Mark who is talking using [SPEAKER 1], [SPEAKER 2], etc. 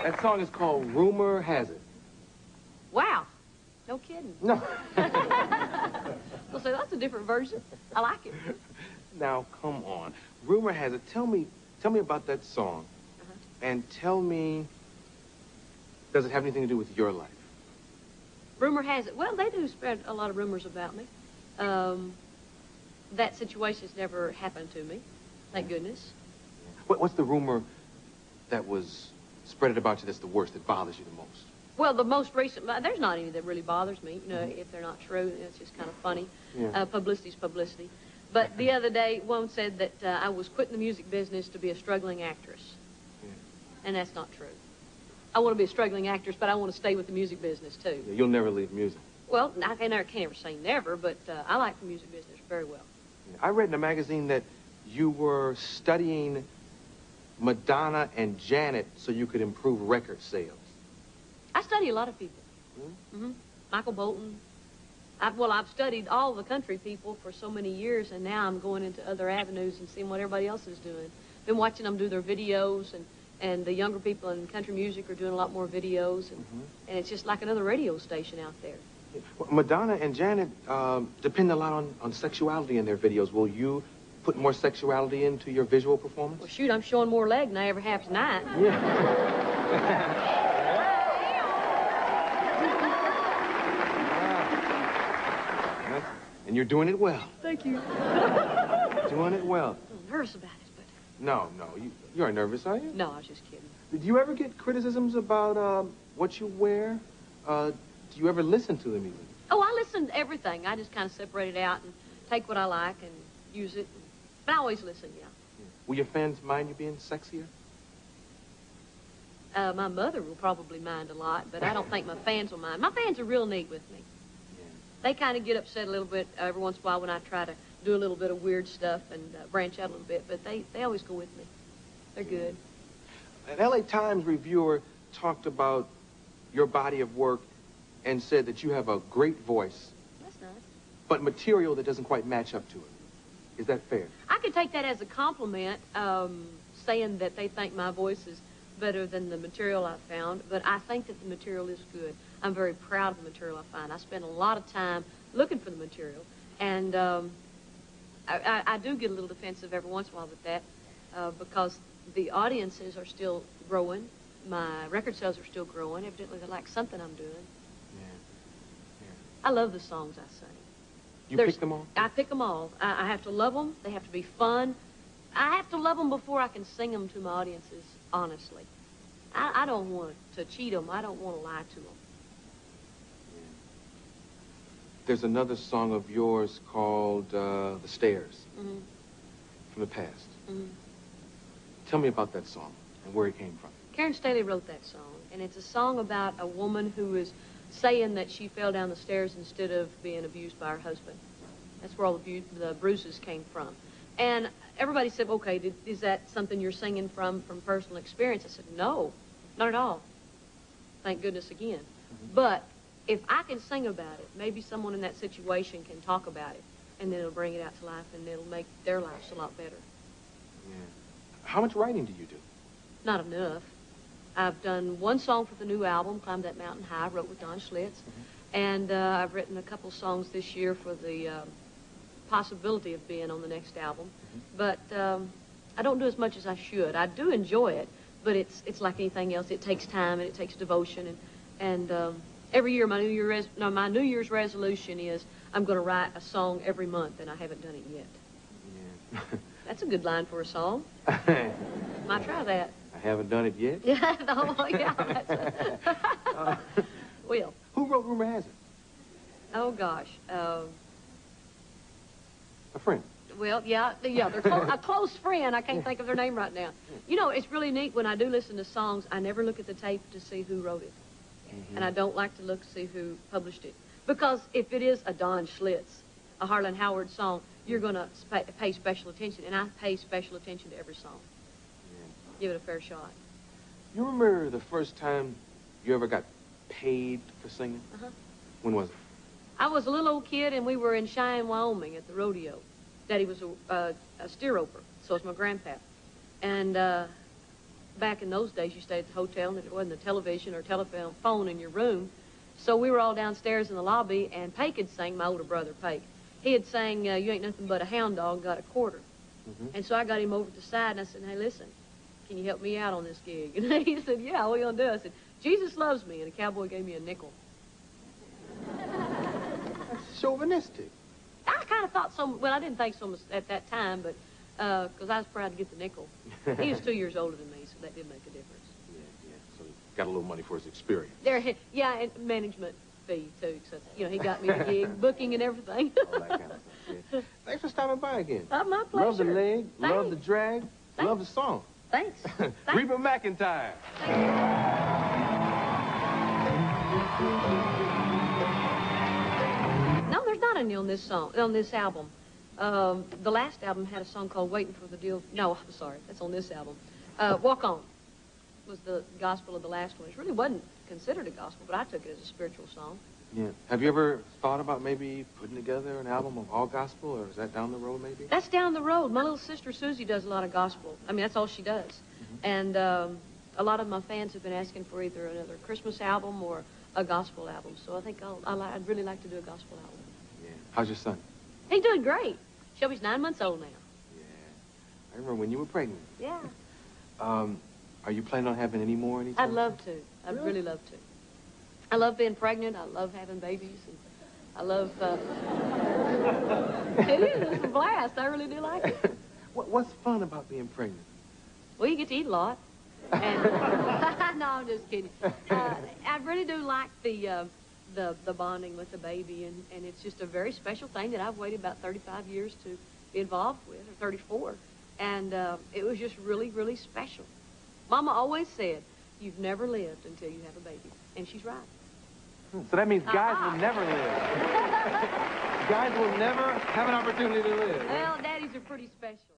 [SPEAKER 1] That song is called Rumor Has It.
[SPEAKER 2] Wow. No kidding.
[SPEAKER 1] No.
[SPEAKER 2] Well, so that's a different version. I like it.
[SPEAKER 1] Now, come on. Rumor Has It. Tell me about that song. And tell me, does it have anything to do with your life?
[SPEAKER 2] Rumor has it. Well, they do spread a lot of rumors about me. That situation's never happened to me. Thank goodness.
[SPEAKER 1] What's the rumor that was spread about you that's the worst, that bothers you the most?
[SPEAKER 2] Well, the most recent, there's not any that really bothers me, you know, if they're not true. It's just kind of funny.
[SPEAKER 1] Yeah.
[SPEAKER 2] Publicity's publicity. But the other day, one said that I was quitting the music business to be a struggling actress.
[SPEAKER 1] Yeah.
[SPEAKER 2] And that's not true. I want to be a struggling actress, but I want to stay with the music business, too.
[SPEAKER 1] Yeah, you'll never leave music.
[SPEAKER 2] Well, I can't ever say never, but I like the music business very well.
[SPEAKER 1] Yeah. I read in a magazine that you were studying Madonna and Janet so you could improve record sales.
[SPEAKER 2] I study a lot of people. Michael Bolton. I've studied all the country people for so many years, and now I'm going into other avenues and seeing what everybody else is doing. Been watching them do their videos, and the younger people in country music are doing a lot more videos, and it's just like another radio station out there.
[SPEAKER 1] Yeah. Well, Madonna and Janet depend a lot on sexuality in their videos. Will you put more sexuality into your visual performance?
[SPEAKER 2] Well, shoot, I'm showing more leg than I ever have tonight.
[SPEAKER 1] Yeah. And you're doing it well.
[SPEAKER 2] Thank you.
[SPEAKER 1] Doing it well.
[SPEAKER 2] I'm nervous about it, but...
[SPEAKER 1] No, you aren't nervous, are you?
[SPEAKER 2] No, I was just kidding.
[SPEAKER 1] Do you ever get criticisms about what you wear? Do you ever listen to the music?
[SPEAKER 2] Oh, I listen to everything. I just kind of separate it out and take what I like and use it. But I always listen, yeah.
[SPEAKER 1] Will your fans mind you being sexier?
[SPEAKER 2] My mother will probably mind a lot, but I don't think my fans will mind. My fans are real neat with me. They kind of get upset a little bit every once in a while when I try to do a little bit of weird stuff and branch out a little bit, but they always go with me. They're good.
[SPEAKER 1] An LA Times reviewer talked about your body of work and said that you have a great voice.
[SPEAKER 2] That's nice.
[SPEAKER 1] But material that doesn't quite match up to it. Is that fair?
[SPEAKER 2] I could take that as a compliment, saying that they think my voice is better than the material I found, but I think that the material is good. I'm very proud of the material I find. I spend a lot of time looking for the material, and I do get a little defensive every once in a while with that because the audiences are still growing. My record sales are still growing. Evidently, they like something I'm doing.
[SPEAKER 1] Yeah.
[SPEAKER 2] I love the songs I sing.
[SPEAKER 1] You pick them all?
[SPEAKER 2] I pick them all. I have to love them. They have to be fun. I have to love them before I can sing them to my audiences, honestly. I don't want to cheat them. I don't want to lie to them.
[SPEAKER 1] Yeah. There's another song of yours called The Stairs, from the past. Tell me about that song and where it came from.
[SPEAKER 2] Karen Staley wrote that song, and it's a song about a woman who is saying that she fell down the stairs instead of being abused by her husband. That's where all the bruises came from. And everybody said, okay, is that something you're singing from personal experience? I said, no, not at all. Thank goodness again. But if I can sing about it, maybe someone in that situation can talk about it, and then it'll bring it out to life, and it'll make their lives a lot better.
[SPEAKER 1] Yeah. How much writing do you do?
[SPEAKER 2] Not enough. I've done one song for the new album, Climb That Mountain High, wrote with Don Schlitz. And I've written a couple songs this year for the possibility of being on the next album. But I don't do as much as I should. I do enjoy it, but it's like anything else. It takes time and it takes devotion. And every year my New Year's resolution is I'm going to write a song every month, and I haven't done it yet.
[SPEAKER 1] Yeah.
[SPEAKER 2] That's a good line for a song. Might try that.
[SPEAKER 1] I haven't done it yet?
[SPEAKER 2] Yeah, no, yeah. That's Will.
[SPEAKER 1] Who wrote Rumor Has It?
[SPEAKER 2] Oh, gosh.
[SPEAKER 1] A friend.
[SPEAKER 2] Well, yeah, they're a close friend. I can't think of their name right now. You know, it's really neat when I do listen to songs, I never look at the tape to see who wrote it. And I don't like to look to see who published it. Because if it is a Don Schlitz, a Harlan Howard song, you're going to pay special attention. And I pay special attention to every song. Give it a fair shot.
[SPEAKER 1] You remember the first time you ever got paid for singing? When was it?
[SPEAKER 2] I was a little old kid, and we were in Cheyenne, Wyoming at the rodeo. Daddy was a steer roper, so was my grandpa. And back in those days, you stayed at the hotel, and it wasn't a television or telephone phone in your room. So we were all downstairs in the lobby, and Pake had sang, my older brother, Pake. He had sang, You Ain't Nothing But a Hound Dog, Got a Quarter. And so I got him over to the side, and I said, hey, listen, can you help me out on this gig? And he said, yeah, what are you going to do? I said, Jesus loves me, and a cowboy gave me a nickel.
[SPEAKER 1] That's chauvinistic.
[SPEAKER 2] I kind of thought so. Well, I didn't think so much at that time, but because I was proud to get the nickel. He was 2 years older than me, so that did make a difference.
[SPEAKER 1] Yeah. So he got a little money for his experience.
[SPEAKER 2] Yeah, and management fee, too. So, he got me the gig, booking and everything.
[SPEAKER 1] All that kind of stuff, yeah. Thanks for stopping by again.
[SPEAKER 2] My pleasure.
[SPEAKER 1] Love the leg,
[SPEAKER 2] Thanks.
[SPEAKER 1] love the drag, love the song.
[SPEAKER 2] Thanks.
[SPEAKER 1] Reba McEntire.
[SPEAKER 2] No, there's not any on this album. The last album had a song called Waiting for the Deal. No, I'm sorry. That's on this album. Walk On was the gospel of the last one. It really wasn't considered a gospel, but I took it as a spiritual song.
[SPEAKER 1] Yeah. Have you ever thought about maybe putting together an album of all gospel, or is that down the road maybe?
[SPEAKER 2] That's down the road. My little sister Susie does a lot of gospel. I mean, that's all she does. And a lot of my fans have been asking for either another Christmas album or a gospel album. So I think I'd really like to do a gospel album.
[SPEAKER 1] Yeah. How's your son?
[SPEAKER 2] He's doing great. Shelby's 9 months old now.
[SPEAKER 1] Yeah. I remember when you were pregnant.
[SPEAKER 2] Yeah.
[SPEAKER 1] Are you planning on having any more anytime?
[SPEAKER 2] I'd love to. I'd really love to. I love being pregnant. I love having babies. And I love... It is. It's a blast. I really do like it.
[SPEAKER 1] What's fun about being pregnant?
[SPEAKER 2] Well, you get to eat a lot. And no, I'm just kidding. I really do like the bonding with the baby, and it's just a very special thing that I've waited about 35 years to be involved with, or 34. And it was just really, really special. Mama always said, you've never lived until you have a baby. And she's right.
[SPEAKER 1] So that means guys will never live. Guys will never have an opportunity to live.
[SPEAKER 2] Well, daddies are pretty special.